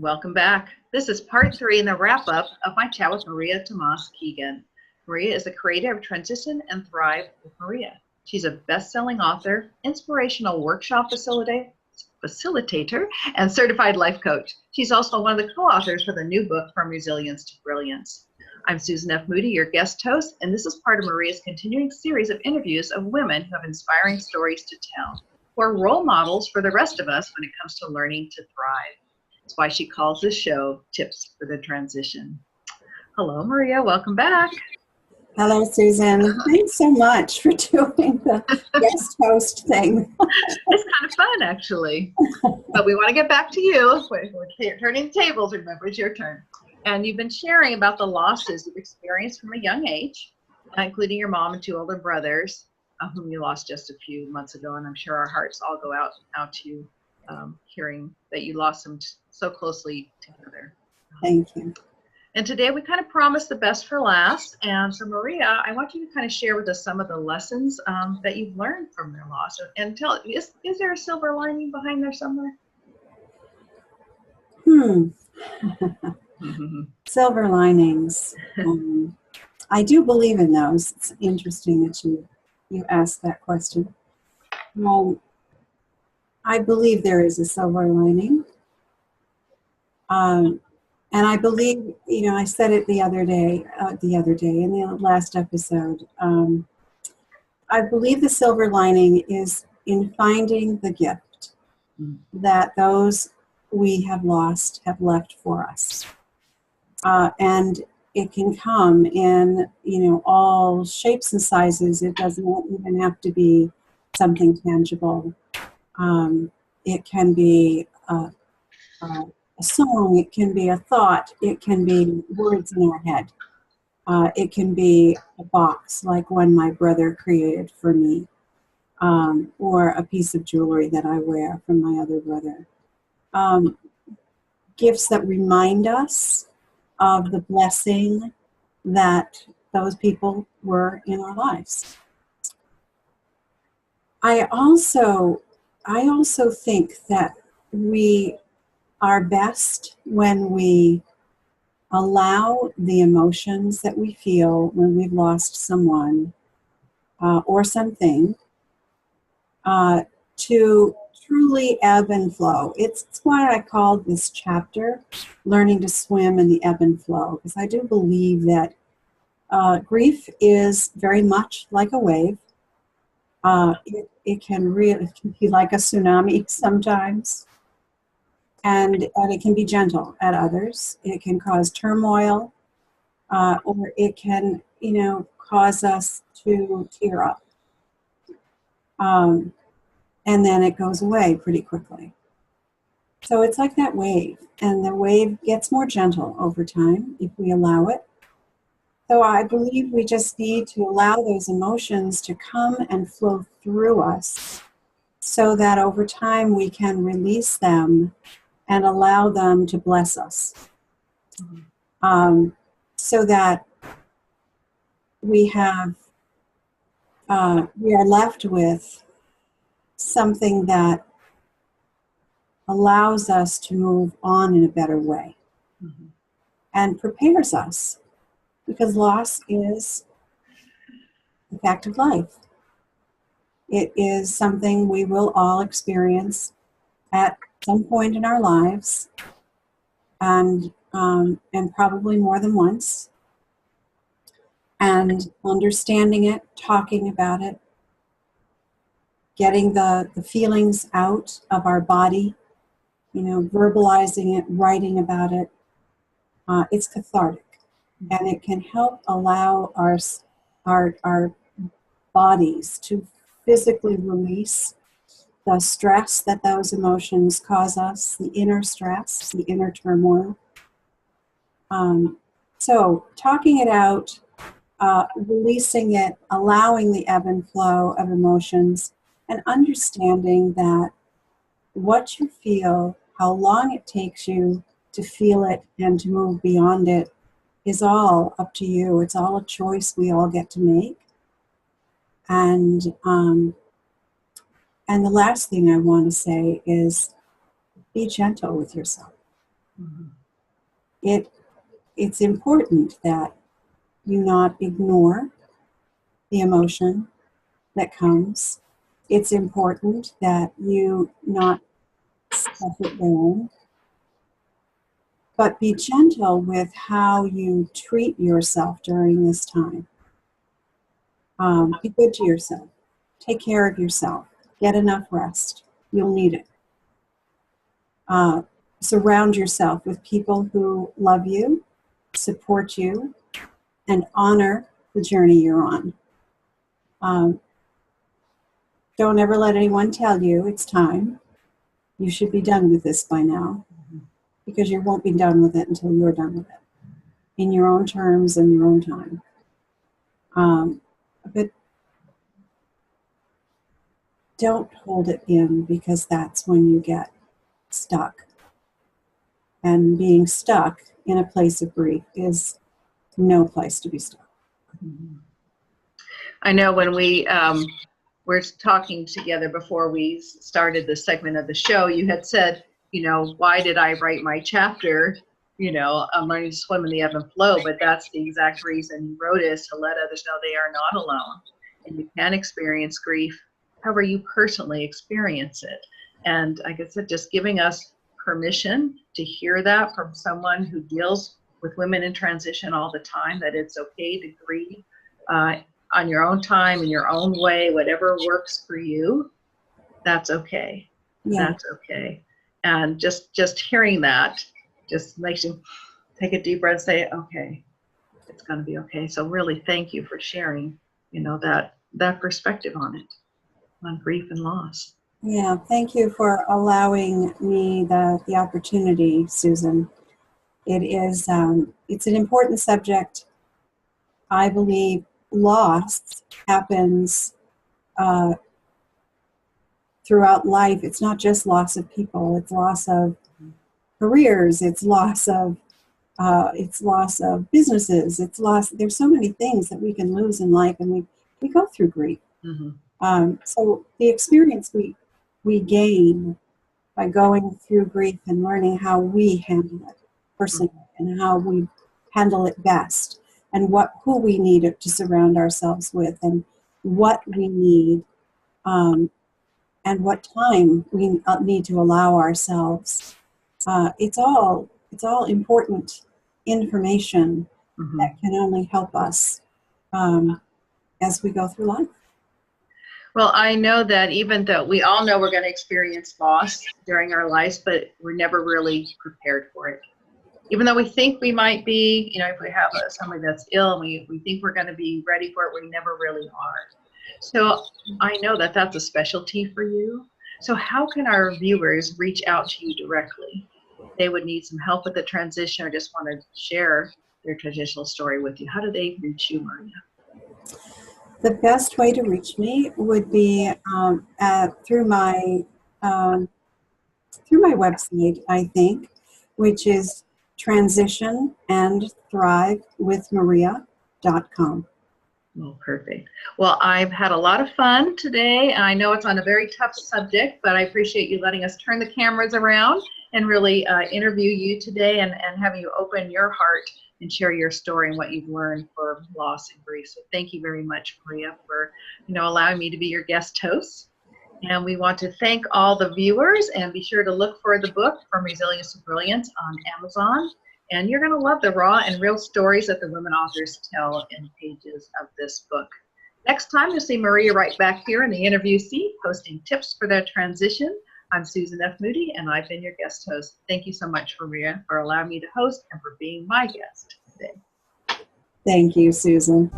Welcome back. This is part 3 in the wrap-up of my chat with María Tomás-Keegan. María is the creator of Transition and Thrive with María. She's a best-selling author, inspirational workshop facilitator, and certified life coach. She's also one of the co-authors for the new book, From Resilience to Brilliance. I'm Susan F. Moody, your guest host, and this is part of Maria's continuing series of interviews of women who have inspiring stories to tell, who are role models for the rest of us when it comes to learning to thrive. That's why she calls this show Tips for the Transition. Hello, María. Welcome back. Hello, Susan. Thanks so much for doing the guest host thing. It's kind of fun, actually. But we want to get back to you. We're turning tables. Remember, it's your turn. And you've been sharing about the losses you've experienced from a young age, including your mom and 2 older brothers, whom you lost just a few months ago. And I'm sure our hearts all go out to you, hearing that you lost them so closely together. Thank you. And today we kind of promised the best for last. And so María, I want you to kind of share with us some of the lessons that you've learned from their loss. And tell, is there a silver lining behind there somewhere? Silver linings. I do believe in those. It's interesting that you asked that question. I believe there is a silver lining. And I believe, I said it the other day in the last episode. I believe the silver lining is in finding the gift that those we have lost have left for us. And it can come in, all shapes and sizes. It doesn't even have to be something tangible. It can be a song, it can be a thought, it can be words in our head. It can be a box like one my brother created for me, or a piece of jewelry that I wear from my other brother. Gifts that remind us of the blessing that those people were in our lives. I also think that we are best when we allow the emotions that we feel when we've lost someone or something to truly ebb and flow. It's why I called this chapter Learning to Swim in the Ebb and Flow, because I do believe that grief is very much like a wave. It can be like a tsunami sometimes. And it can be gentle at others. It can cause turmoil, or it can, cause us to tear up. And then it goes away pretty quickly. So it's like that wave, and the wave gets more gentle over time if we allow it. So I believe we just need to allow those emotions to come and flow through us so that over time we can release them and allow them to bless us, so that we are left with something that allows us to move on in a better way, and prepares us, because loss is a fact of life. It is something we will all experience at some point in our lives, and probably more than once. And understanding it, talking about it, getting the feelings out of our body, verbalizing it, writing about it, it's cathartic, and it can help allow our bodies to physically release the stress that those emotions cause us, the inner stress, the inner turmoil. So talking it out, releasing it, allowing the ebb and flow of emotions, and understanding that what you feel, how long it takes you to feel it and to move beyond it, is all up to you. It's all a choice we all get to make. And the last thing I want to say is be gentle with yourself. Mhm. It's important that you not ignore the emotion that comes. It's important that you not stuff it down, but be gentle with how you treat yourself during this time. Be good to yourself. Take care of yourself. Get enough rest. You'll need it. Surround yourself with people who love you, support you, and honor the journey you're on. Don't ever let anyone tell you it's time. You should be done with this by now, because you won't be done with it until you're done with it, in your own terms and your own time. But don't hold it in, because that's when you get stuck. And being stuck in a place of grief is no place to be stuck. I know when we were talking together before we started this segment of the show, you had said, why did I write my chapter? I'm learning to swim in the ebb and flow, but that's the exact reason you wrote it, is to let others know they are not alone. And you can experience grief however you personally experience it. And like I said, just giving us permission to hear that from someone who deals with women in transition all the time, that it's okay to grieve on your own time, in your own way, whatever works for you, that's okay. Yeah. That's okay. And just hearing that just makes you take a deep breath and say, okay, it's going to be okay. So really, thank you for sharing, that perspective on it, on grief and loss. Yeah, thank you for allowing me the opportunity, Susan. It is it's an important subject. I believe loss happens throughout life. It's not just loss of people. It's loss of careers. It's loss of businesses. It's loss. There's so many things that we can lose in life, and we go through grief. Mm-hmm. So the experience we gain by going through grief and learning how we handle it personally, and how we handle it best, and who we need to surround ourselves with, and what we need, and what time we need to allow ourselves. It's all important information that can only help us as we go through life. Well, I know that even though we all know we're going to experience loss during our lives, but we're never really prepared for it. Even though we think we might be, if we have somebody that's ill and we think we're going to be ready for it, we never really are. So I know that that's a specialty for you. So how can our viewers reach out to you directly? They would need some help with the transition or just want to share their transitional story with you. How do they reach you, Maria? The best way to reach me would be through my website, I think, which is transitionandthrivewithmaria.com. Oh, perfect. Well, I've had a lot of fun today. I know it's on a very tough subject, but I appreciate you letting us turn the cameras around and really interview you today, and having you open your heart and share your story and what you've learned for loss and grief. So thank you very much, Maria, for allowing me to be your guest host. And we want to thank all the viewers, and be sure to look for the book From Resilience to Brilliance on Amazon. And you're going to love the raw and real stories that the women authors tell in pages of this book. Next time, you'll see Maria right back here in the interview seat, posting tips for their transition. I'm Susan F. Moody, and I've been your guest host. Thank you so much, Maria, for allowing me to host and for being my guest today. Thank you, Susan.